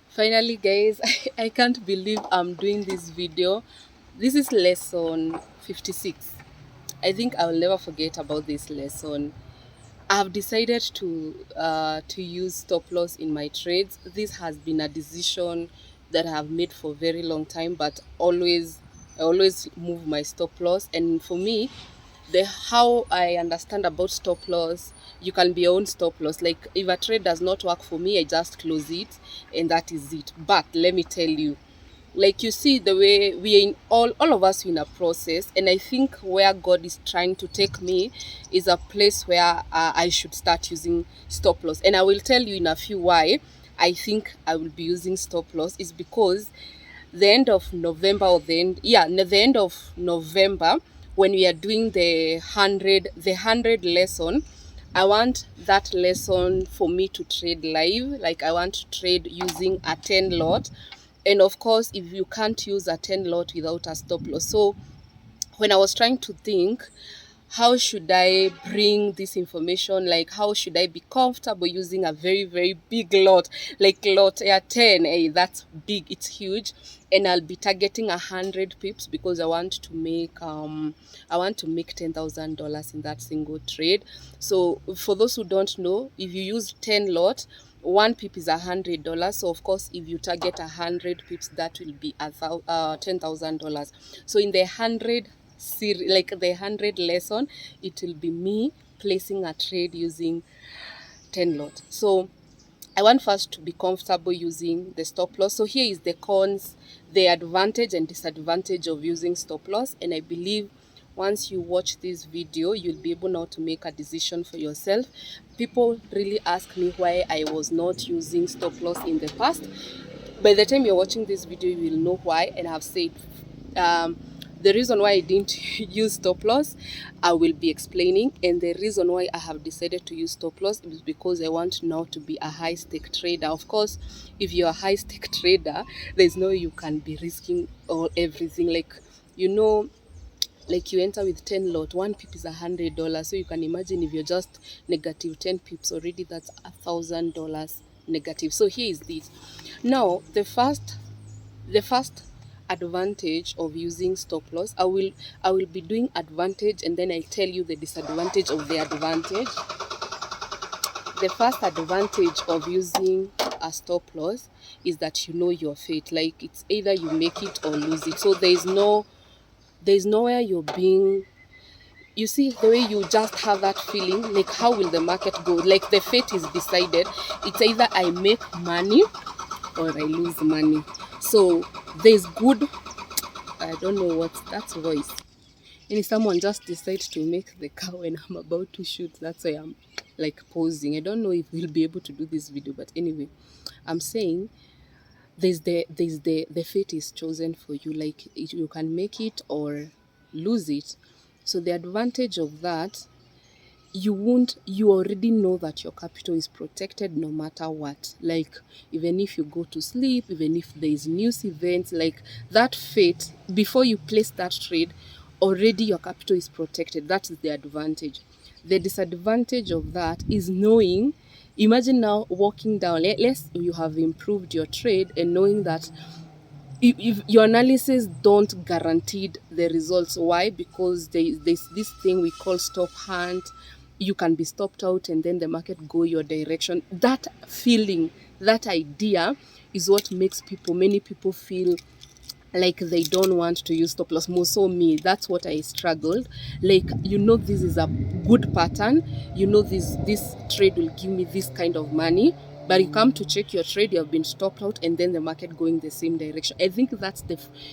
Finally, guys, I can't believe I'm doing this video. This is lesson 56. I think I'll never forget about this lesson. I've decided to use stop loss in my trades. This has been a decision that I have made for a very long time, but I always move my stop loss. And for me, the how I understand about stop loss, you can be your own stop loss. Like if a trade does not work for me, I just close it and that is it. But let me tell you, like you see the way we are in all of us are in a process, and I think where God is trying to take me is a place where I should start using stop loss. And I will tell you in a few why I think I will be using stop loss is because the end of November, or the end of November, when we are doing the 100 lesson, I want that lesson for me to trade live. Like I want to trade using a 10 lot. And of course, if you can't use a 10 lot without a stop loss. So when I was trying to think, how should I bring this information? Like, how should I be comfortable using a very, very big lot? Like lot 10, that's big, it's huge. And I'll be targeting 100 pips because I want to make $10,000 in that single trade. So for those who don't know, if you use 10 lot, 1 pip is $100. So of course, if you target 100 pips, that will be $10,000. So in the 100 series, like the 100 lesson, it will be me placing a trade using 10 lot. So I want first to be comfortable using the stop loss. So here is the cons, the advantage and disadvantage of using stop loss. And I believe once you watch this video, you'll be able now to make a decision for yourself. People really ask me why I was not using stop loss in the past. By the time you're watching this video, you will know why, and I've said the reason why I didn't use stop loss, I will be explaining. And the reason why I have decided to use stop loss is because I want now to be a high stake trader. Of course, if you're a high stake trader, there's no way you can be risking everything. Like you enter with 10 lot, 1 pip is $100. So you can imagine if you're just negative 10 pips already, that's $1,000 negative. So here is this. Now the first advantage of using stop loss, I will be doing advantage, and then I'll tell you the disadvantage of the advantage. The first advantage of using a stop loss is that you know your fate. Like it's either you make it or lose it. So there's nowhere you're being, you see, the way you just have that feeling, like how will the market go? Like the fate is decided. It's either I make money or I lose money. So there's good, I don't know what's that voice. And someone just decides to make the car when I'm about to shoot. That's why I'm like pausing. I don't know if we'll be able to do this video, but anyway, I'm saying the fate is chosen for you. Like you can make it or lose it. So the advantage of that, you already know that your capital is protected no matter what. Like even if you go to sleep, even if there is news events, like that fate, before you place that trade, already your capital is protected. That is the advantage. The disadvantage of that is knowing, imagine now walking down, let's you have improved your trade and knowing that if your analysis don't guarantee the results. Why? Because there's this thing we call stop hunt. You can be stopped out and then the market go your direction. That feeling, that idea is what makes many people feel like they don't want to use stop loss. More so me, that's what I struggled. Like, this is a good pattern, this trade will give me this kind of money, but you come to check your trade, you have been stopped out and then the market going the same direction. I think that's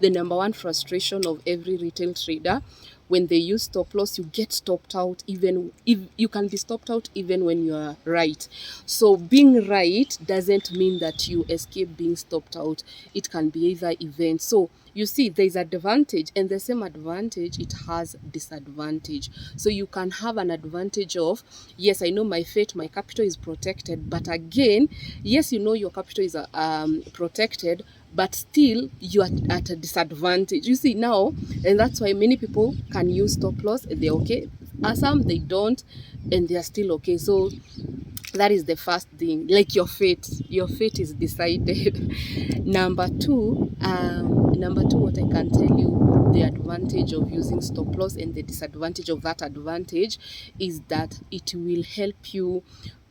the number one frustration of every retail trader. When they use stop loss, you get stopped out, even if you can be stopped out even when you are right. So being right doesn't mean that you escape being stopped out. It can be either event. So you see, there's advantage, and the same advantage, it has disadvantage. So you can have an advantage of, yes, I know my fate, my capital is protected, but again, yes, your capital is protected, but still you are at a disadvantage. You see now, and that's why many people can use stop loss and they're okay. Some they don't, and they're still okay. So That is the first thing. Like your fate is decided. Number two, what I can tell you, the advantage of using stop loss and the disadvantage of that advantage is that it will help you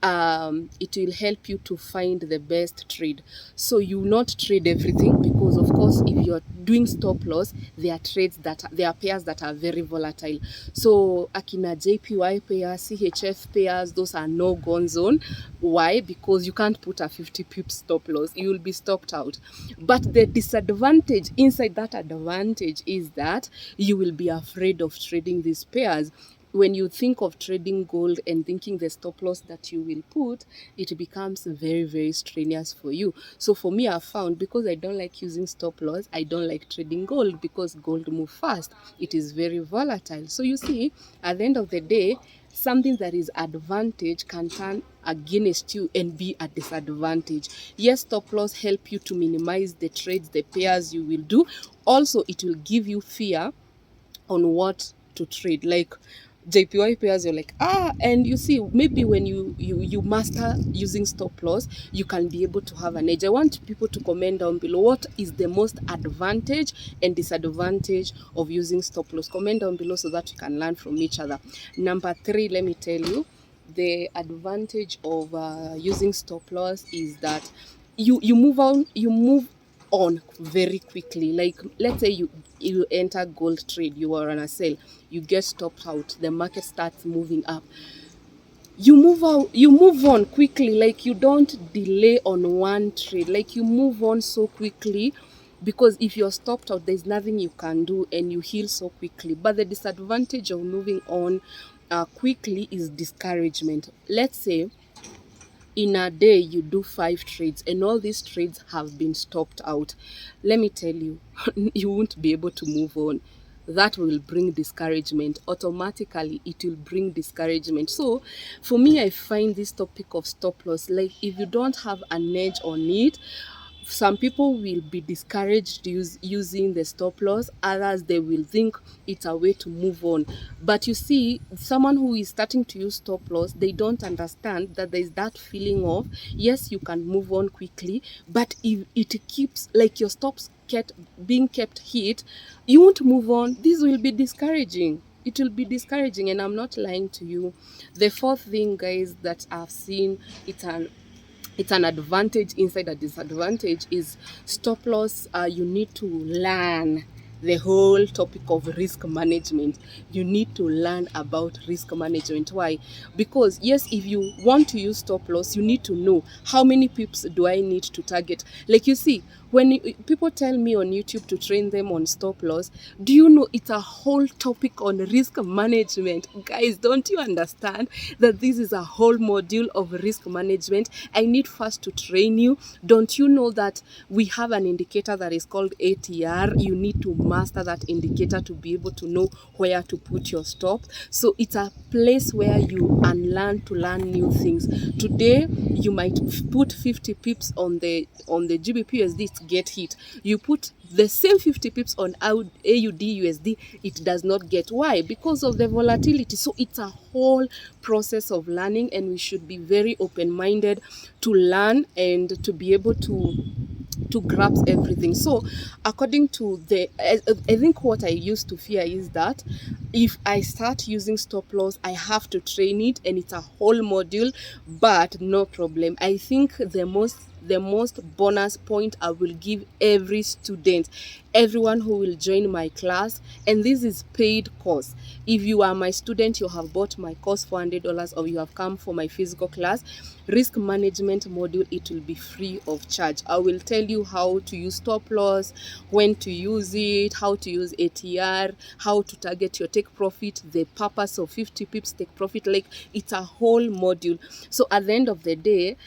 to find the best trade. So you not trade everything, because of course if you're doing stop loss, there are pairs that are very volatile. So akina JPY pairs, CHF pairs, those are no gone zone. Why? Because you can't put a 50 pips stop loss, you will be stopped out. But the disadvantage inside that advantage is that you will be afraid of trading these pairs. When you think of trading gold and thinking the stop loss that you will put, it becomes very, very strenuous for you. So for me, I've found, because I don't like using stop loss, I don't like trading gold, because gold move fast. It is very volatile. So you see, at the end of the day, something that is advantage can turn against you and be a disadvantage. Yes, stop loss help you to minimize the trades, the pairs you will do. Also, it will give you fear on what to trade. Like JPY pairs, you're like, and you see, maybe when you master using stop loss, you can be able to have an edge. I want people to comment down below, what is the most advantage and disadvantage of using stop loss? Comment down below so that you can learn from each other. Number three, let me tell you, the advantage of using stop loss is that you move on very quickly. Like, let's say you enter gold trade, you are on a sell, you get stopped out, the market starts moving up, you move on quickly. Like, you don't delay on one trade, like you move on so quickly, because if you're stopped out, there's nothing you can do, and you heal so quickly. But the disadvantage of moving on quickly is discouragement. Let's say in a day you do 5 trades and all these trades have been stopped out. Let me tell you, you won't be able to move on. That will bring discouragement. Automatically it will bring discouragement. So for me, I find this topic of stop loss, like, if you don't have an edge on it, some people will be discouraged using the stop loss. Others, they will think it's a way to move on. But you see, someone who is starting to use stop loss, they don't understand that there's that feeling of, yes, you can move on quickly, but if it keeps, like, your stops being kept hit, you won't move on. This will be discouraging. It will be discouraging, and I'm not lying to you. The fourth thing, guys, that I've seen, it's an advantage inside a disadvantage, is stop loss. You need to learn the whole topic of risk management. You need to learn about risk management. Why? Because yes, if you want to use stop loss, you need to know how many pips do I need to target. Like, you see, when people tell me on YouTube to train them on stop loss, do you know it's a whole topic on risk management? Guys, don't you understand that this is a whole module of risk management? I need first to train you. Don't you know that we have an indicator that is called ATR? You need to master that indicator to be able to know where to put your stop. So it's a place where you unlearn to learn new things. Today you might put 50 pips on the GBP/USD, it get hit. You put the same 50 pips on AUD/USD, it does not get. Why? Because of the volatility. So it's a whole process of learning, and we should be very open-minded to learn and to be able to grasp everything. So according to I think what I used to fear is that if I start using stop loss, I have to train it, and it's a whole module. But no problem. I think the most bonus point I will give every student, everyone who will join my class, and this is paid course. If you are my student, you have bought my course $400, or you have come for my physical class, risk management module, it will be free of charge. I will tell you how to use stop loss, when to use it, how to use ATR, how to target your take profit, the purpose of 50 pips take profit. Like, it's a whole module. So at the end of the day,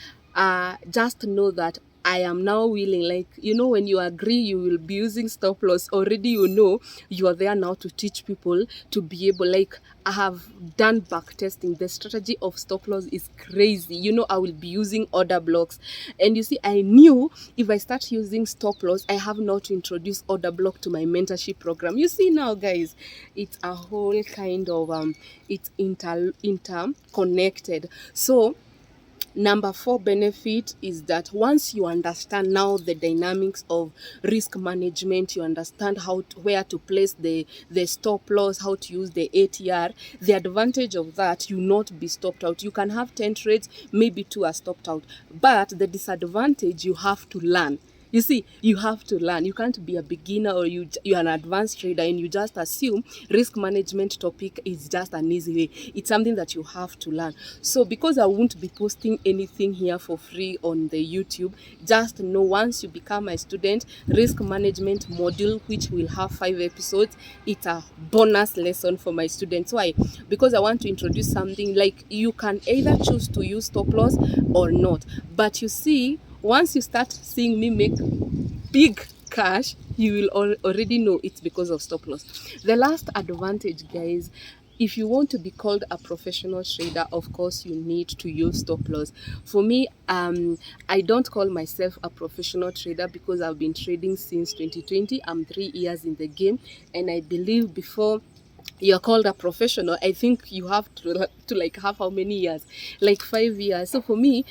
just know that I am now willing, like, when you agree you will be using stop loss, already you are there now to teach people to be able, like, I have done back testing. The strategy of stop loss is crazy. I will be using order blocks, and you see, I knew if I start using stop loss, I have now to introduce order block to my mentorship program. You see now, guys, it's a whole kind of it's interconnected. So Number 4 benefit is that once you understand now the dynamics of risk management, you understand where to place the stop loss, how to use the ATR. The advantage of that, you not be stopped out. You can have 10 trades, maybe 2 are stopped out, but the disadvantage, you have to learn. You see, you have to learn. You can't be a beginner or you're an advanced trader and you just assume risk management topic is just an easy way. It's something that you have to learn. So because I won't be posting anything here for free on the YouTube, just know once you become a student, risk management module, which will have 5 episodes, it's a bonus lesson for my students. Why? Because I want to introduce something like you can either choose to use stop loss or not. But you see, once you start seeing me make big cash, you will already know it's because of stop loss. The last advantage, guys, if you want to be called a professional trader, of course you need to use stop loss. For me, I don't call myself a professional trader because I've been trading since 2020. I'm 3 years in the game, and I believe before you're called a professional, I think you have to like have how many years? Like 5 years. So for me,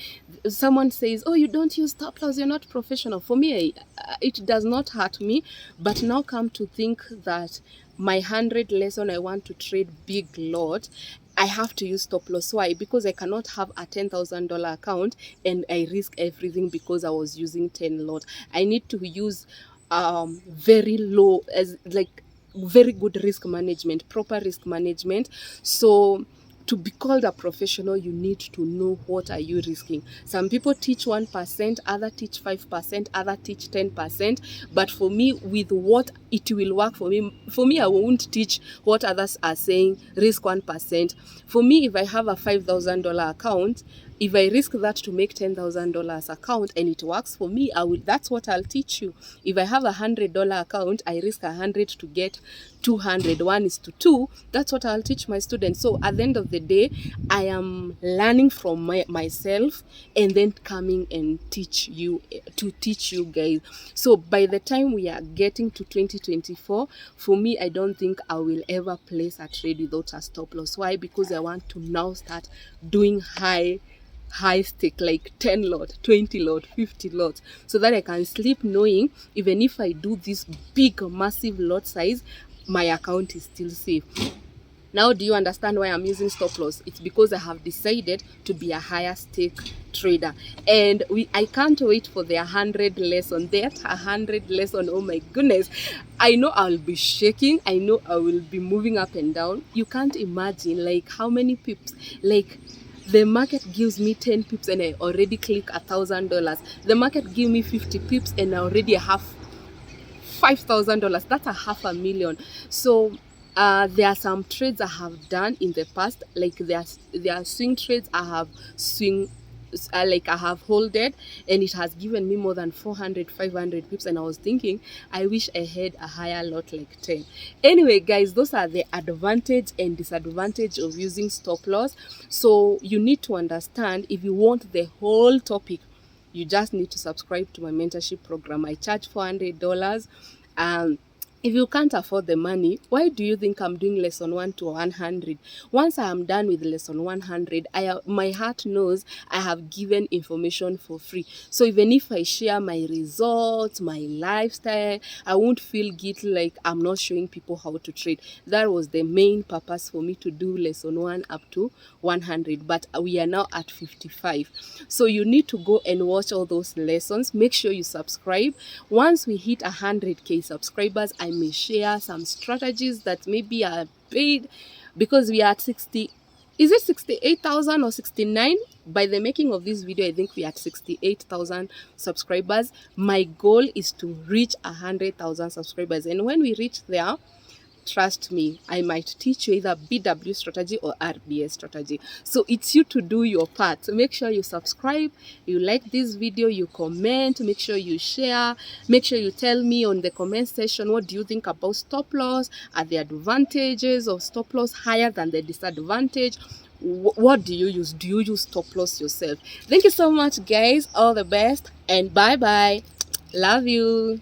someone says, oh, you don't use stop loss, you're not professional. For me, it does not hurt me. But now come to think that my 100 lesson, I want to trade big lot, I have to use stop loss. Why? Because I cannot have a $10,000 account and I risk everything because I was using 10 lot. I need to use very low, as like very good risk management, proper risk management. So to be called a professional, you need to know what are you risking. Some people teach 1%, other teach 5%, other teach 10%. But for me, with what it will work for me, I won't teach what others are saying, risk 1%. For me, if I have a $5,000 account, if I risk that to make $10,000 account and it works for me, that's what I'll teach you. If I have a $100 account, I risk 100 to get 200, 1:2. That's what I'll teach my students. So at the end of the day, I am learning from myself and then coming and teach you guys. So by the time we are getting to 2024, for me, I don't think I will ever place a trade without a stop loss. Why? Because I want to now start doing high stake, like 10 lot, 20 lot, 50 lot, so that I can sleep knowing even if I do this big massive lot size, my account is still safe. Now, do you understand why I'm using stop loss? It's because I have decided to be a higher stake trader, and I can't wait for the 100 lesson. That 100 lesson, oh my goodness, I know I'll be shaking. I know I will be moving up and down. You can't imagine like how many pips, like the market gives me 10 pips and I already click $1,000. The market give me 50 pips and I already have $5,000. That's a $500,000. So there are some trades I have done in the past, like there are swing trades I have I have holded, and it has given me more than 400, 500 pips, and I was thinking I wish I had a higher lot, like 10. Anyway, guys, those are the advantage and disadvantage of using stop loss. So you need to understand, if you want the whole topic, you just need to subscribe to my mentorship program. I charge $400. If you can't afford the money, why do you think I'm doing lesson 1 to 100? Once I am done with lesson 100, my heart knows I have given information for free. So even if I share my results, my lifestyle, I won't feel guilty like I'm not showing people how to trade. That was the main purpose for me to do lesson 1 up to 100. But we are now at 55. So you need to go and watch all those lessons. Make sure you subscribe. Once we hit 100K subscribers, I may share some strategies that maybe are paid, because we are at 60. Is it 68,000 or 69? By the making of this video, I think we are at 68,000 subscribers. My goal is to reach 100,000 subscribers. And when we reach there, trust me, I might teach you either BW strategy or RBS strategy. So it's you to do your part. So make sure you subscribe, you like this video, you comment, make sure you share, make sure you tell me on the comment section, what do you think about stop loss? Are the advantages of stop loss higher than the disadvantage? What do you use? Do you use stop loss yourself? Thank you so much, guys. All the best and bye bye. Love you.